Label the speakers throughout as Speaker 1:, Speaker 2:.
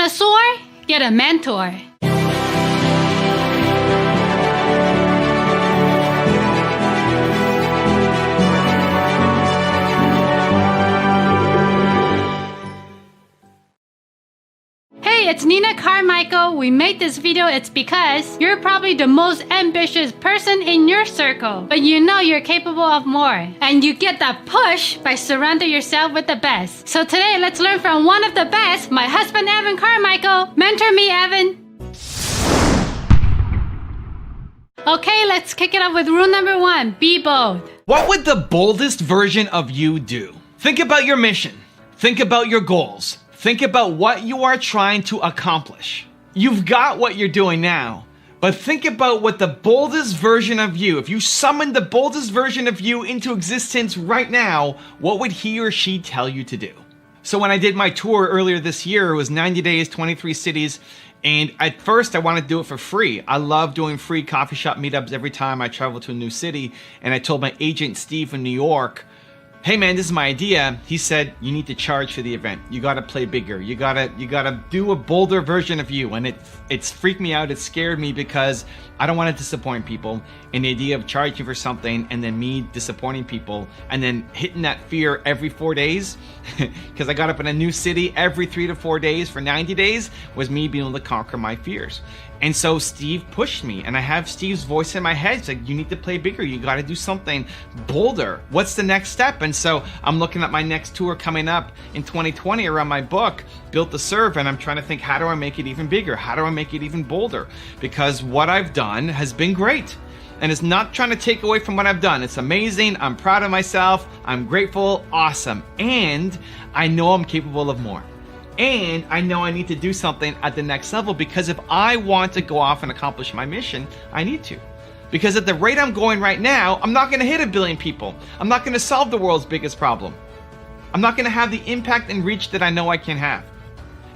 Speaker 1: dinosaur? Get a mentor. Hey, it's Nina Carmichael. We made this video, it's because you're probably the most ambitious person in your circle, but you know you're capable of more. And you get that push by surrounding yourself with the best. So today, let's learn from one of the best, my husband, Evan Carmichael. Mentor me, Evan. Okay, let's kick it off with rule number 1, be bold.
Speaker 2: What would the boldest version of you do? Think about your mission. Think about your goals. Think about what you are trying to accomplish. You've got what you're doing now, but think about what the boldest version of you, if you summoned the boldest version of you into existence right now, what would he or she tell you to do? So when I did my tour earlier this year, it was 90 days, 23 cities, and at first I wanted to do it for free. I love doing free coffee shop meetups every time I travel to a new city, and I told my agent Steve in New York, hey man, this is my idea. He said, you need to charge for the event. You gotta play bigger. You gotta do a bolder version of you. And it's freaked me out. It scared me because I don't want to disappoint people. And the idea of charging for something and then me disappointing people and then hitting that fear every 4 days, because I got up in a new city every 3 to 4 days for 90 days, was me being able to conquer my fears. And so Steve pushed me, and I have Steve's voice in my head. It's like, you need to play bigger. You got to do something bolder. What's the next step? And so I'm looking at my next tour coming up in 2020 around my book, Built to Serve, and I'm trying to think, how do I make it even bigger? How do I make it even bolder? Because what I've done has been great. And it's not trying to take away from what I've done. It's amazing. I'm proud of myself. I'm grateful. Awesome. And I know I'm capable of more. And I know I need to do something at the next level, because if I want to go off and accomplish my mission, I need to. Because at the rate I'm going right now, I'm not going to hit 1 billion people. I'm not going to solve the world's biggest problem. I'm not going to have the impact and reach that I know I can have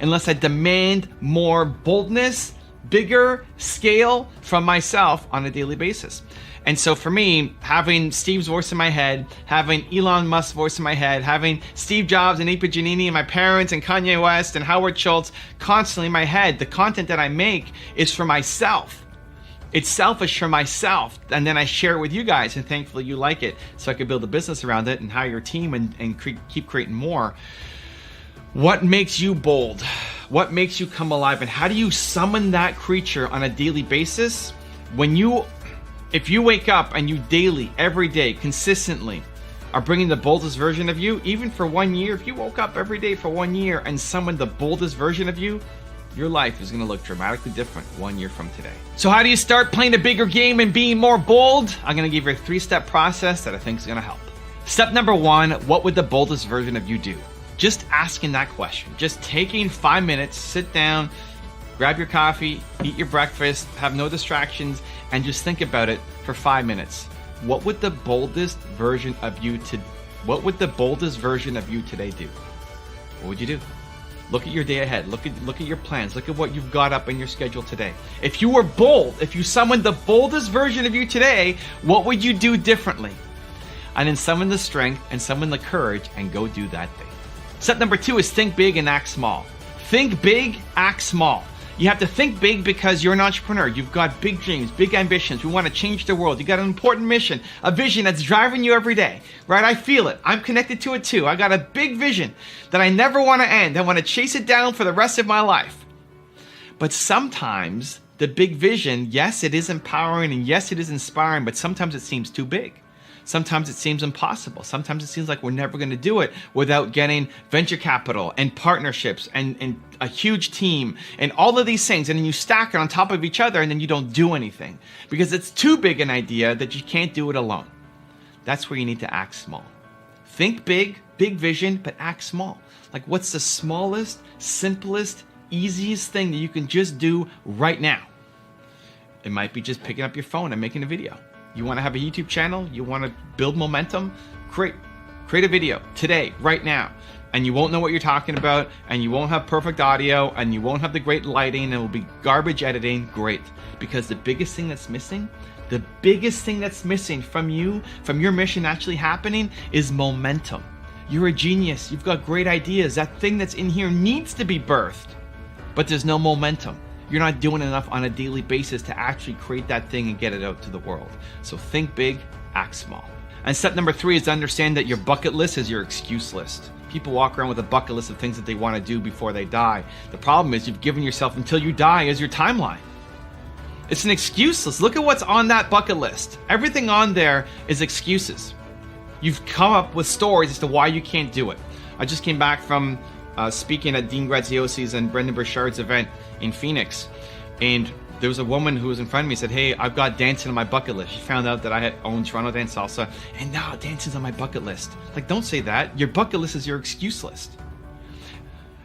Speaker 2: unless I demand more boldness, bigger scale from myself on a daily basis. And so for me, having Steve's voice in my head, having Elon Musk's voice in my head, having Steve Jobs and Ipa Giannini and my parents and Kanye West and Howard Schultz constantly in my head, the content that I make is for myself. It's selfish for myself. And then I share it with you guys, and thankfully you like it, so I can build a business around it and hire your team and keep creating more. What makes you bold? What makes you come alive? And how do you summon that creature on a daily basis? If you wake up and you daily, every day, consistently are bringing the boldest version of you, even for 1 year, if you woke up every day for 1 year and summoned the boldest version of you, your life is going to look dramatically different 1 year from today. So how do you start playing a bigger game and being more bold? I'm going to give you a 3-step process that I think is going to help. Step number 1, what would the boldest version of you do? Just asking that question, just taking 5 minutes, sit down, grab your coffee, eat your breakfast, have no distractions, and just think about it for 5 minutes. What would the boldest version of you today do? What would you do? Look at your day ahead. Look at your plans. Look at what you've got up in your schedule today. If you were bold, if you summoned the boldest version of you today, what would you do differently? And then summon the strength and summon the courage and go do that thing. Step number 2 is think big and act small. Think big, act small. You have to think big because you're an entrepreneur. You've got big dreams, big ambitions. We want to change the world. You got an important mission, a vision that's driving you every day, right? I feel it. I'm connected to it too. I got a big vision that I never want to end. I want to chase it down for the rest of my life. But sometimes the big vision, yes, it is empowering and yes, it is inspiring, but sometimes it seems too big. Sometimes it seems impossible. Sometimes it seems like we're never going to do it without getting venture capital and partnerships and a huge team and all of these things. And then you stack it on top of each other and then you don't do anything because it's too big an idea that you can't do it alone. That's where you need to act small. Think big, big vision, but act small. Like, what's the smallest, simplest, easiest thing that you can just do right now? It might be just picking up your phone and making a video. You want to have a YouTube channel? You want to build momentum? Create a video today, right now. And you won't know what you're talking about, and you won't have perfect audio, and you won't have the great lighting, and it will be garbage editing. Great. Because the biggest thing that's missing from you, from your mission actually happening, is momentum. You're a genius. You've got great ideas. That thing that's in here needs to be birthed. but there's no momentum. You're not doing enough on a daily basis to actually create that thing and get it out to the world. So think big, act small. And step number 3 is to understand that your bucket list is your excuse list. People walk around with a bucket list of things that they want to do before they die. The problem is you've given yourself until you die as your timeline. It's an excuse list. Look at what's on that bucket list. Everything on there is excuses. You've come up with stories as to why you can't do it. I just came back from speaking at Dean Graziosi's and Brendan Burchard's event in Phoenix, and there was a woman who was in front of me and said, hey, I've got dancing on my bucket list. She found out that I had owned Toronto Dance Salsa, and now dancing's on my bucket list. Like, don't say that. Your bucket list is your excuse list.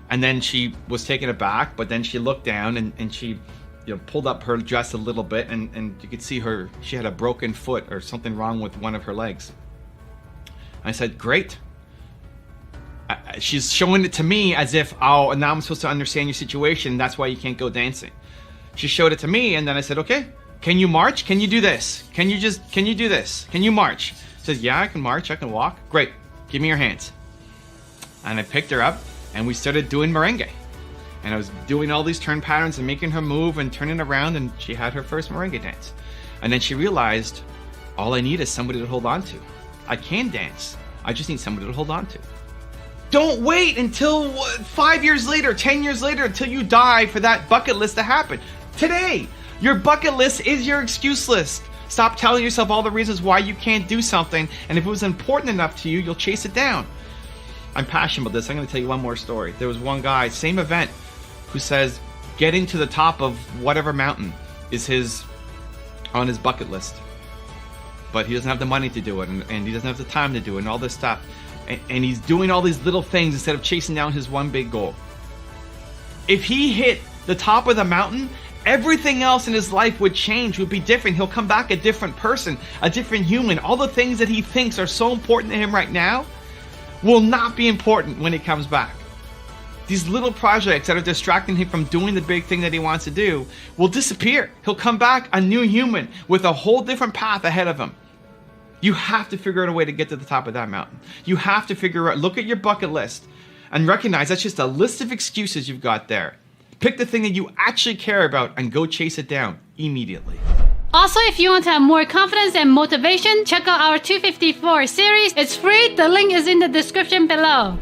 Speaker 2: And then she was taken aback, but then she looked down and she pulled up her dress a little bit, and you could see she had a broken foot or something wrong with one of her legs. I said, great. She's showing it to me as if, oh, now I'm supposed to understand your situation. That's why you can't go dancing. She showed it to me, and then I said, okay, can you march? Can you do this? Can you do this? Can you march? She says, yeah, I can march. I can walk. Great. Give me your hands. And I picked her up, and we started doing merengue. And I was doing all these turn patterns and making her move and turning around, and she had her first merengue dance. And then she realized, all I need is somebody to hold on to. I can dance. I just need somebody to hold on to. Don't wait until 5 years later, 10 years later, until you die for that bucket list to happen. Today, your bucket list is your excuse list. Stop telling yourself all the reasons why you can't do something, and if it was important enough to you, you'll chase it down. I'm passionate about this. I'm going to tell you one more story. There was one guy, same event, who says getting to the top of whatever mountain is on his bucket list. But he doesn't have the money to do it, and he doesn't have the time to do it, and all this stuff. And he's doing all these little things instead of chasing down his one big goal. If he hit the top of the mountain, everything else in his life would change, would be different. He'll come back a different person, a different human. All the things that he thinks are so important to him right now will not be important when he comes back. These little projects that are distracting him from doing the big thing that he wants to do will disappear. He'll come back a new human with a whole different path ahead of him. You have to figure out a way to get to the top of that mountain. You have to figure out, look at your bucket list and recognize that's just a list of excuses you've got there. Pick the thing that you actually care about and go chase it down immediately.
Speaker 1: Also, if you want to have more confidence and motivation, check out our 254 series. It's free. The link is in the description below.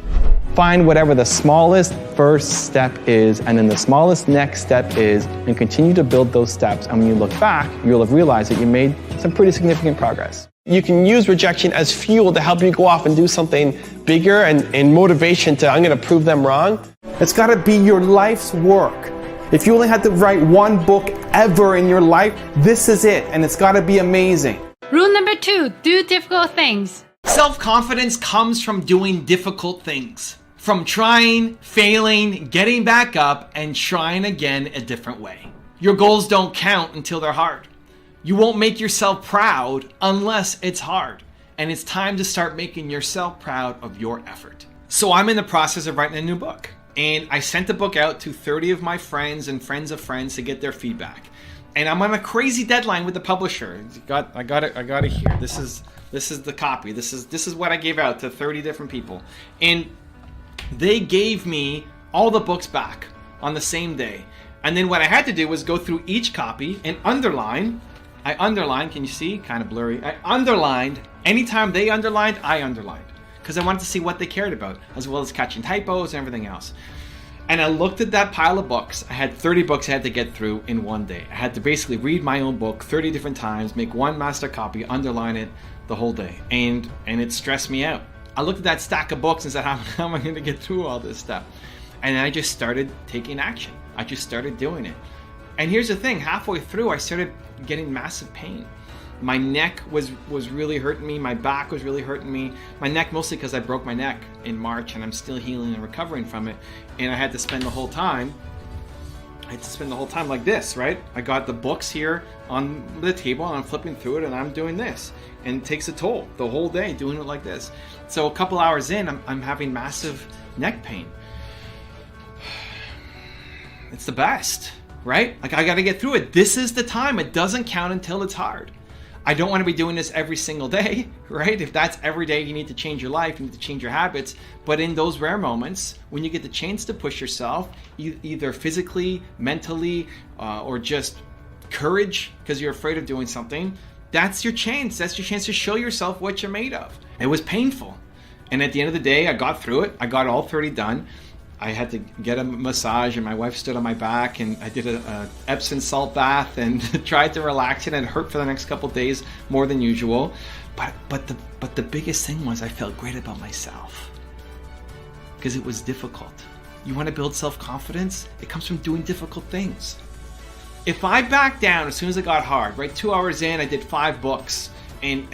Speaker 3: Find whatever the smallest first step is, and then the smallest next step is, and continue to build those steps. And when you look back, you'll have realized that you made some pretty significant progress. You can use rejection as fuel to help you go off and do something bigger, and motivation to, I'm going to prove them wrong. It's got to be your life's work. If you only had to write one book ever in your life, this is it, and it's got to be amazing.
Speaker 1: Rule number 2, do difficult things.
Speaker 2: Self-confidence comes from doing difficult things. From trying, failing, getting back up, and trying again a different way. Your goals don't count until they're hard. You won't make yourself proud unless it's hard. And it's time to start making yourself proud of your effort. So I'm in the process of writing a new book. And I sent the book out to 30 of my friends and friends of friends to get their feedback. And I'm on a crazy deadline with the publisher. I got it here. This is the copy. This is what I gave out to 30 different people. And they gave me all the books back on the same day. And then what I had to do was go through each copy and underline. I underlined, can you see? Kind of blurry. I underlined, anytime they underlined, I underlined. Because I wanted to see what they cared about, as well as catching typos and everything else. And I looked at that pile of books. I had 30 books I had to get through in one day. I had to basically read my own book 30 different times, make one master copy, underline it the whole day. And it stressed me out. I looked at that stack of books and said, how am I going to get through all this stuff? And then I just started taking action. I just started doing it. And here's the thing, halfway through, I started getting massive pain. My neck was really hurting me. My back was really hurting me. My neck mostly because I broke my neck in March and I'm still healing and recovering from it. And I had to spend the whole time like this, right? I got the books here on the table and I'm flipping through it and I'm doing this. And it takes a toll the whole day doing it like this. So a couple hours in, I'm having massive neck pain. It's the best, right? Like, I got to get through it. This is the time. It doesn't count until it's hard. I don't want to be doing this every single day, right? If that's every day, you need to change your life, you need to change your habits. But in those rare moments, when you get the chance to push yourself, either physically, mentally, or just courage because you're afraid of doing something, that's your chance. That's your chance to show yourself what you're made of. It was painful. And at the end of the day, I got through it. I got all 30 done. I had to get a massage, and my wife stood on my back, and I did a Epsom salt bath and tried to relax it, and it hurt for the next couple of days more than usual. But the biggest thing was I felt great about myself because it was difficult. You want to build self-confidence? It comes from doing difficult things. If I backed down as soon as it got hard, right? 2 hours in, I did 5 books. And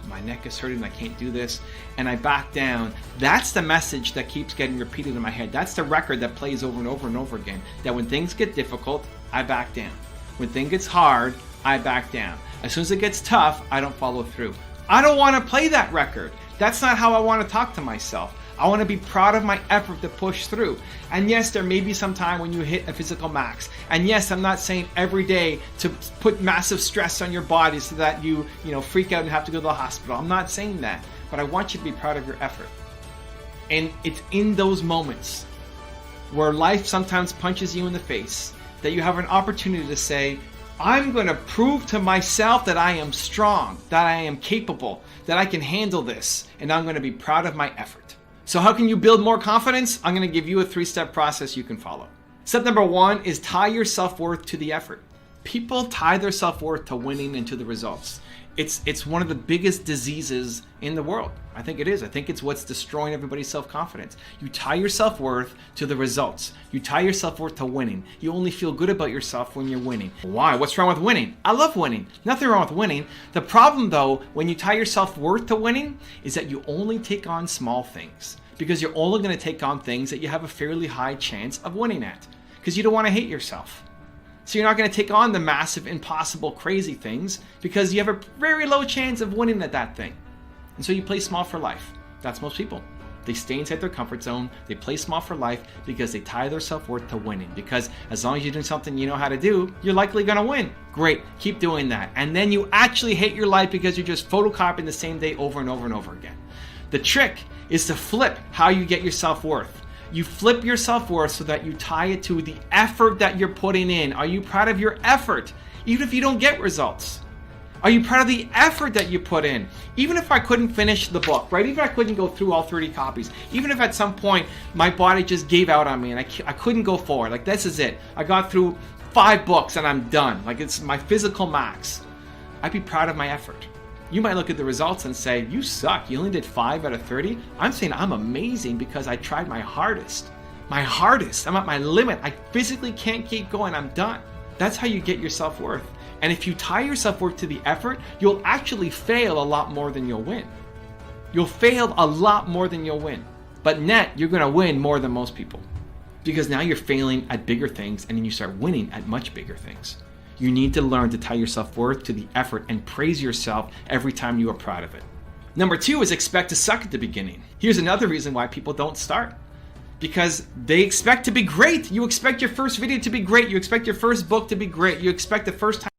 Speaker 2: my neck is hurting, I can't do this. And I back down. That's the message that keeps getting repeated in my head. That's the record that plays over and over and over again. That when things get difficult, I back down. When things gets hard, I back down. As soon as it gets tough, I don't follow through. I don't want to play that record. That's not how I want to talk to myself. I want to be proud of my effort to push through. And yes, there may be some time when you hit a physical max. And yes, I'm not saying every day to put massive stress on your body so that you freak out and have to go to the hospital. I'm not saying that. But I want you to be proud of your effort. And it's in those moments where life sometimes punches you in the face that you have an opportunity to say, I'm going to prove to myself that I am strong, that I am capable, that I can handle this, and I'm going to be proud of my effort. So how can you build more confidence? I'm going to give you a 3-step process you can follow. Step number 1 is tie your self-worth to the effort. People tie their self-worth to winning and to the results. It's one of the biggest diseases in the world. I think it is. I think it's what's destroying everybody's self-confidence. You tie your self-worth to the results. You tie your self-worth to winning. You only feel good about yourself when you're winning. Why? What's wrong with winning? I love winning. Nothing wrong with winning. The problem, though, when you tie your self-worth to winning is that you only take on small things, because you're only going to take on things that you have a fairly high chance of winning at, because you don't want to hate yourself. So you're not going to take on the massive, impossible, crazy things because you have a very low chance of winning at that thing. And so you play small for life. That's most people. They stay inside their comfort zone. They play small for life because they tie their self-worth to winning. Because as long as you're doing something you know how to do, you're likely going to win. Great. Keep doing that. And then you actually hate your life because you're just photocopying the same day over and over and over again. The trick is to flip how you get your self-worth. You flip your self-worth so that you tie it to the effort that you're putting in. Are you proud of your effort, even if you don't get results? Are you proud of the effort that you put in? Even if I couldn't finish the book, right? Even if I couldn't go through all 30 copies, even if at some point my body just gave out on me and I couldn't go forward, like this is it. I got through 5 books and I'm done. Like it's my physical max. I'd be proud of my effort. You might look at the results and say, you suck, you only did 5 out of 30. I'm saying I'm amazing because I tried my hardest. My hardest, I'm at my limit. I physically can't keep going, I'm done. That's how you get your self-worth. And if you tie your self-worth to the effort, you'll actually fail a lot more than you'll win. You'll fail a lot more than you'll win. But net, you're gonna win more than most people. Because now you're failing at bigger things and then you start winning at much bigger things. You need to learn to tie your self-worth to the effort and praise yourself every time you are proud of it. Number 2 is expect to suck at the beginning. Here's another reason why people don't start. Because they expect to be great. You expect your first video to be great. You expect your first book to be great. You expect the first time